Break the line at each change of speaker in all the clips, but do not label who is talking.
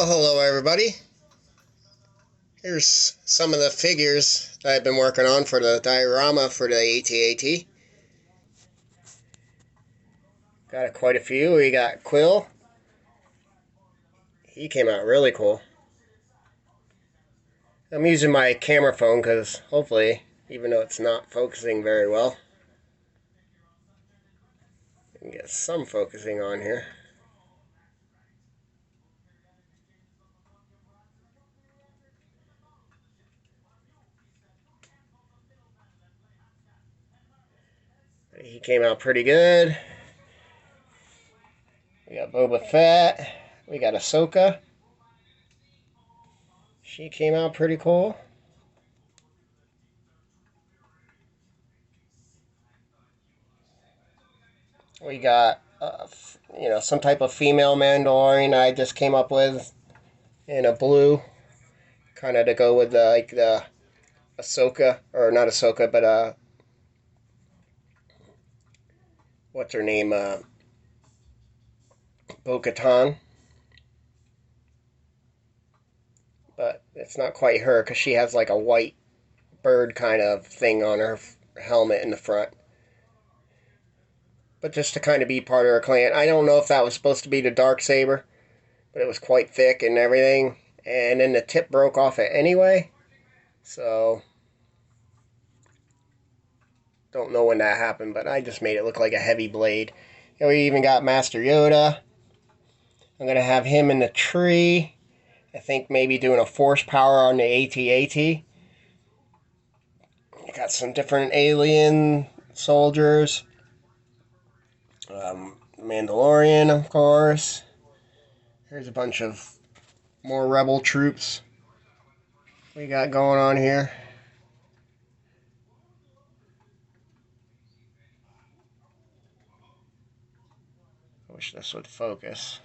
Well, hello everybody. Here's some of the figures that I've been working on for the diorama for the AT-AT. Got quite a few. We got Quill. He came out really cool. I'm using my camera phone because hopefully, even though it's not focusing very well, I can get some focusing on here. He came out pretty good. We got Boba Fett. We got Ahsoka. She came out pretty cool. We got, some type of female Mandalorian I just came up with in a blue, kind of to go with the Ahsoka, or not Ahsoka, but what's her name, Bo-Katan. But it's not quite her because she has like a white bird kind of thing on her helmet in the front. But just to kind of be part of her clan. I don't know if that was supposed to be the Darksaber, but it was quite thick and everything. And then the tip broke off it anyway. So, don't know when that happened, but I just made it look like a heavy blade. And we even got Master Yoda. I'm going to have him in the tree. I think maybe doing a force power on the AT-AT. Got some different alien soldiers. Mandalorian, of course. Here's a bunch of more rebel troops we got going on here. I wish this would focus.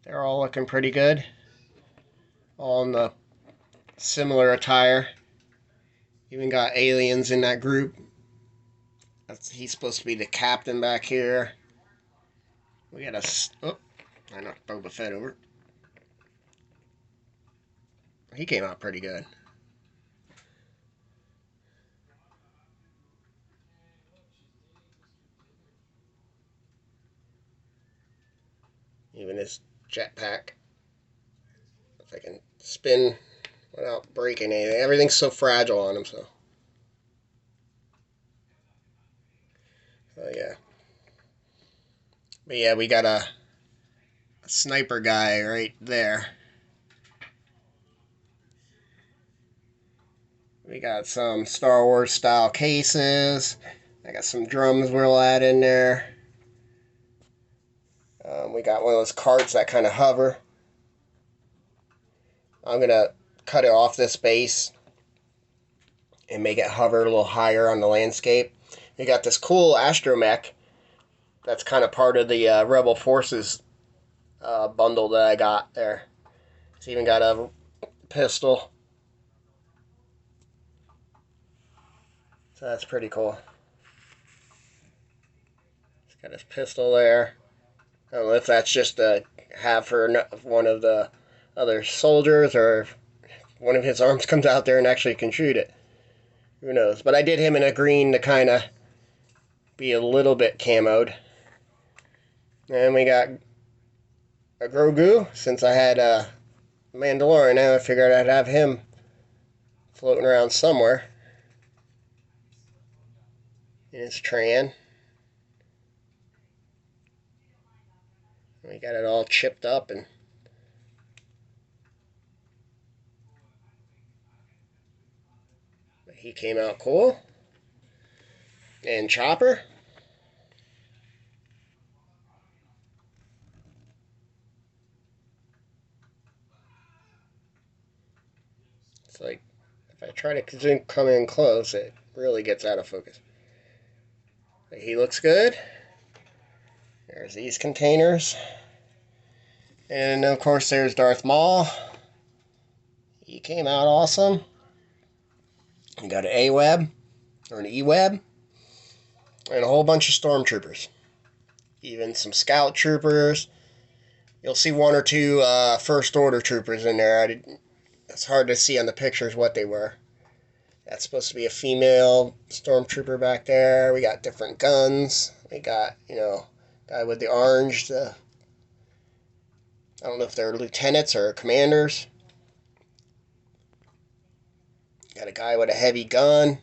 They're all looking pretty good. All in the similar attire. Even got aliens in that group. He's supposed to be the captain back here. We got I knocked Boba Fett over. He came out pretty good. Even his jetpack. If I can spin without breaking anything. Everything's so fragile on him, so. Oh, yeah. But yeah, we got a sniper guy right there. We got some Star Wars style cases. I got some drums we'll add in there. We got one of those carts that kind of hover. I'm going to cut it off this base and make it hover a little higher on the landscape. We got this cool astromech that's kind of part of the Rebel Forces bundle that I got there. It's even got a pistol. So that's pretty cool. It's got his pistol there. I don't know if that's just to have for one of the other soldiers, or if one of his arms comes out there and actually can shoot it. Who knows? But I did him in a green to kind of be a little bit camoed. And we got a Grogu. Since I had a Mandalorian, now I figured I'd have him floating around somewhere in his Tran. We got it all chipped up, and he came out cool. And Chopper. It's like, if I try to come in close, it really gets out of focus. But he looks good. There's these containers. And of course there's Darth Maul. He came out awesome. We got an A-Web, or an E-Web, and a whole bunch of stormtroopers. Even some scout troopers. You'll see one or two first order troopers in there. It's hard to see on the pictures what they were. That's supposed to be a female stormtrooper back there. We got different guns. We got, guy with the orange. I don't know if they're lieutenants or commanders. Got a guy with a heavy gun.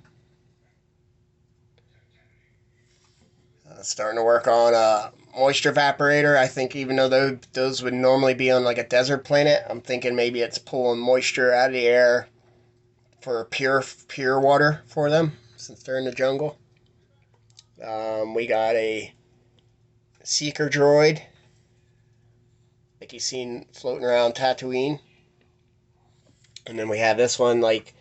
Starting to work on a moisture evaporator. I think even though those would normally be on like a desert planet, I'm thinking maybe it's pulling moisture out of the air for pure water for them since they're in the jungle. We got a seeker droid, like you've seen floating around Tatooine. And then we have this one like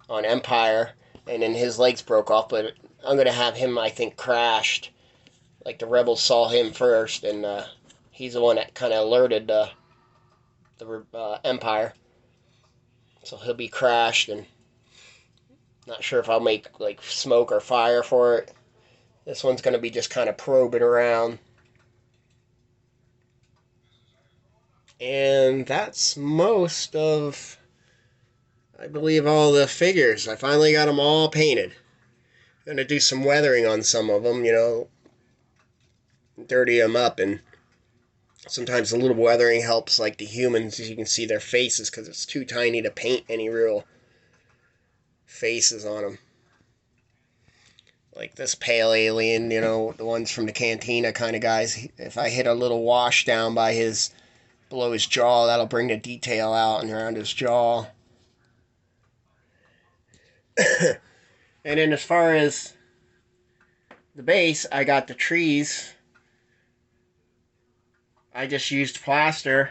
on Empire, and then his legs broke off, but I'm going to have him, I think, crashed. Like the rebels saw him first, and he's the one that kind of alerted the Empire. So he'll be crashed, and not sure if I'll make like smoke or fire for it. This one's going to be just kind of probing around. And that's most of, I believe, all the figures. I finally got them all painted. I'm going to do some weathering on some of them, dirty them up, and sometimes a little weathering helps, like the humans, as you can see their faces, because it's too tiny to paint any real faces on them. Like this pale alien, the ones from the cantina kind of guys. If I hit a little wash down below his jaw, that'll bring the detail out and around his jaw. And then as far as the base, I got the trees. I just used plaster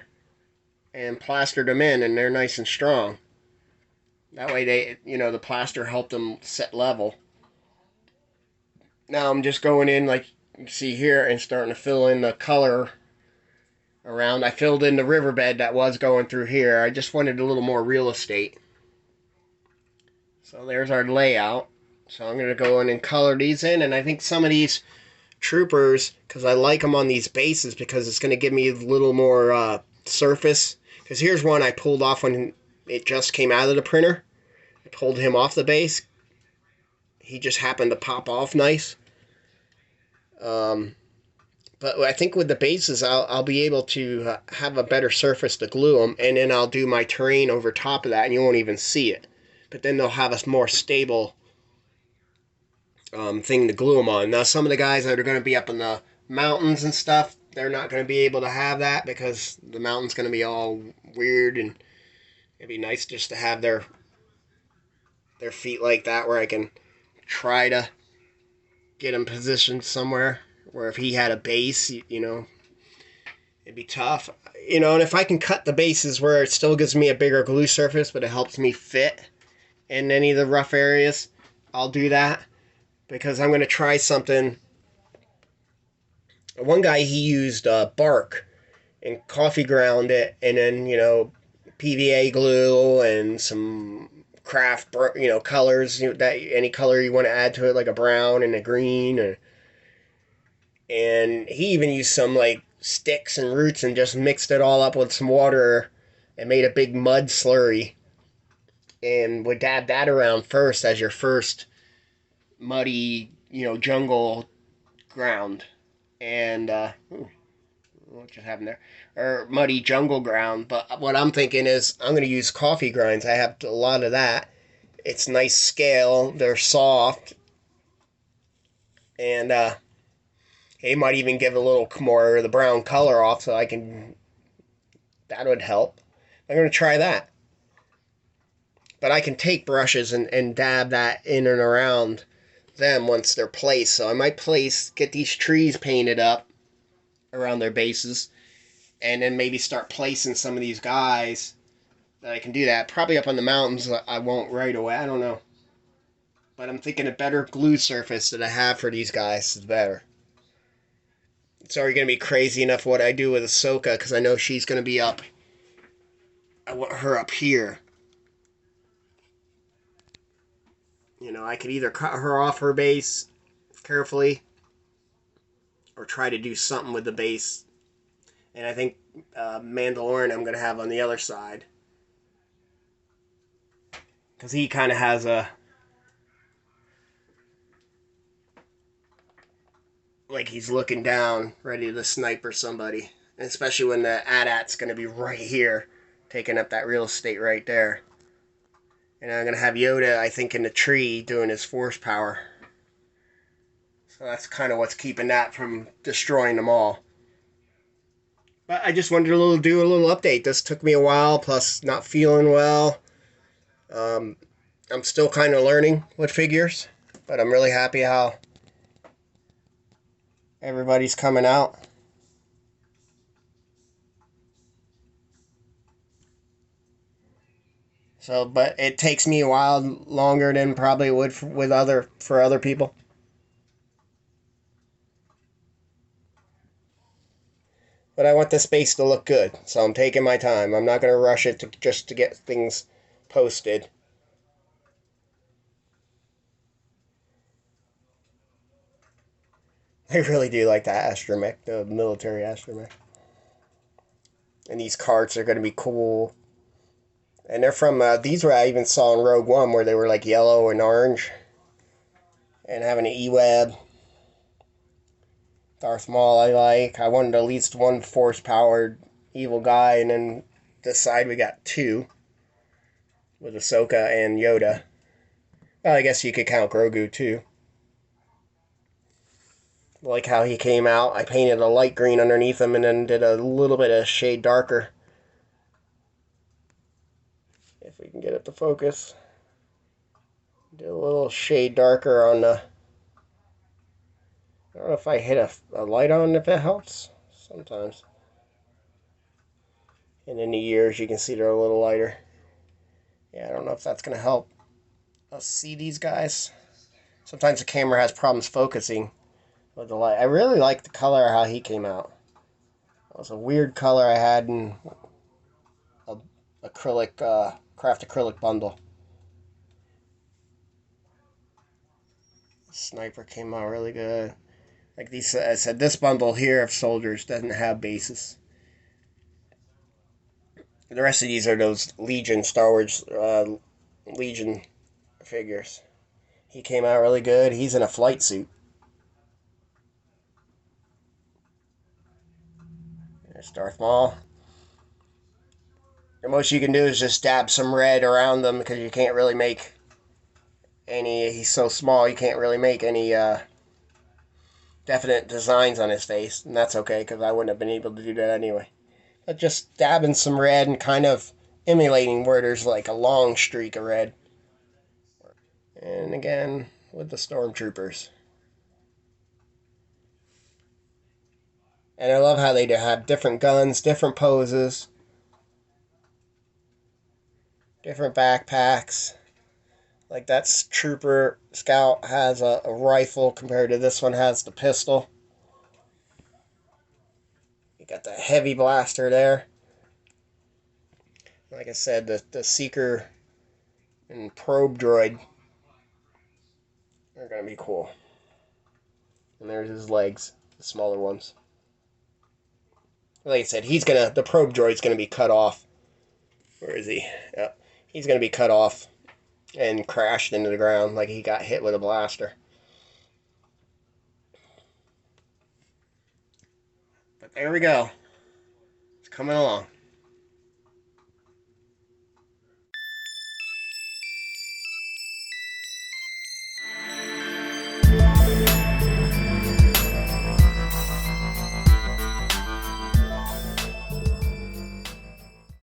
and plastered them in, and they're nice and strong. That way the plaster helped them set level. Now I'm just going in, like you see here, and starting to fill in the color around. I filled in the riverbed that was going through here. I just wanted a little more real estate. So there's our layout. So I'm going to go in and color these in, and I think some of these troopers, because I like them on these bases, because it's going to give me a little more surface. Because here's one I pulled off when it just came out of the printer. I pulled him off the base. He just happened to pop off nice. But I think with the bases, I'll be able to have a better surface to glue them, and then I'll do my terrain over top of that, and you won't even see it. But then they'll have a more stable thing to glue them on. Now, some of the guys that are going to be up in the mountains and stuff, they're not going to be able to have that, because the mountain's going to be all weird, and it'd be nice just to have their feet like that, where I can try to get him positioned somewhere where if he had a base, it'd be tough. And if I can cut the bases where it still gives me a bigger glue surface, but it helps me fit in any of the rough areas, I'll do that. Because I'm going to try something. One guy, he used bark and coffee ground it, and then, PVA glue and some craft, colors, that any color you want to add to it, like a brown and a green. And he even used some, like, sticks and roots and just mixed it all up with some water and made a big mud slurry. And would dab that around first as your first muddy, jungle ground. And, what just happened there? Or muddy jungle ground. But what I'm thinking is I'm going to use coffee grinds. I have a lot of that. It's nice scale. They're soft. And, it might even give a little more of the brown color off, so that would help. I'm going to try that. But I can take brushes and dab that in and around them once they're placed. So I might get these trees painted up around their bases, and then maybe start placing some of these guys that I can do that. Probably up on the mountains I won't right away. I don't know. But I'm thinking a better glue surface that I have for these guys is better. It's already going to be crazy enough what I do with Ahsoka, because I know she's going to be up. I want her up here. I could either cut her off her base carefully, or try to do something with the base And I think Mandalorian I'm going to have on the other side. Because he kind of has a... like he's looking down, ready to snipe or somebody. And especially when the AT-AT's going to be right here, taking up that real estate right there. And I'm going to have Yoda, I think, in the tree doing his force power. So that's kind of what's keeping that from destroying them all. But I just wanted to do a little update. This took me a while, plus not feeling well. I'm still kind of learning with figures, but I'm really happy how everybody's coming out. So, but it takes me a while longer than probably it would for other people. But I want the space to look good, so I'm taking my time. I'm not going to rush it just to get things posted. I really do like that astromech, the military astromech. And these carts are going to be cool. And they're from, these were I even saw in Rogue One, where they were like yellow and orange. And having an E-Web. Darth Maul I like. I wanted at least one force-powered evil guy, and then this side we got two. With Ahsoka and Yoda. Well, I guess you could count Grogu too. Like how he came out. I painted a light green underneath him and then did a little bit of shade darker. If we can get it to focus. Did a little shade darker on the... I don't know if I hit a light on if it helps. Sometimes. And in the ears you can see they're a little lighter. Yeah, I don't know if that's going to help us see these guys. Sometimes the camera has problems focusing with the light. I really like the color how he came out. It was a weird color I had in a acrylic, craft acrylic bundle. The sniper came out really good. Like these, I said, this bundle here of soldiers doesn't have bases. The rest of these are those Legion, Star Wars Legion figures. He came out really good. He's in a flight suit. There's Darth Maul. The most you can do is just dab some red around them because you can't really make any... He's so small you can't really make any definite designs on his face. And that's okay because I wouldn't have been able to do that anyway. But just dabbing some red and kind of emulating where there's like a long streak of red. And again, with the stormtroopers. And I love how they have different guns, different poses, different backpacks. Like that trooper scout has a rifle compared to this one has the pistol. You got the heavy blaster there. Like I said, the seeker and probe droid are going to be cool. And there's his legs, the smaller ones. Like I said, the probe droid's gonna be cut off. Where is he? Yep. He's gonna be cut off and crashed into the ground like he got hit with a blaster. But there we go. It's coming along.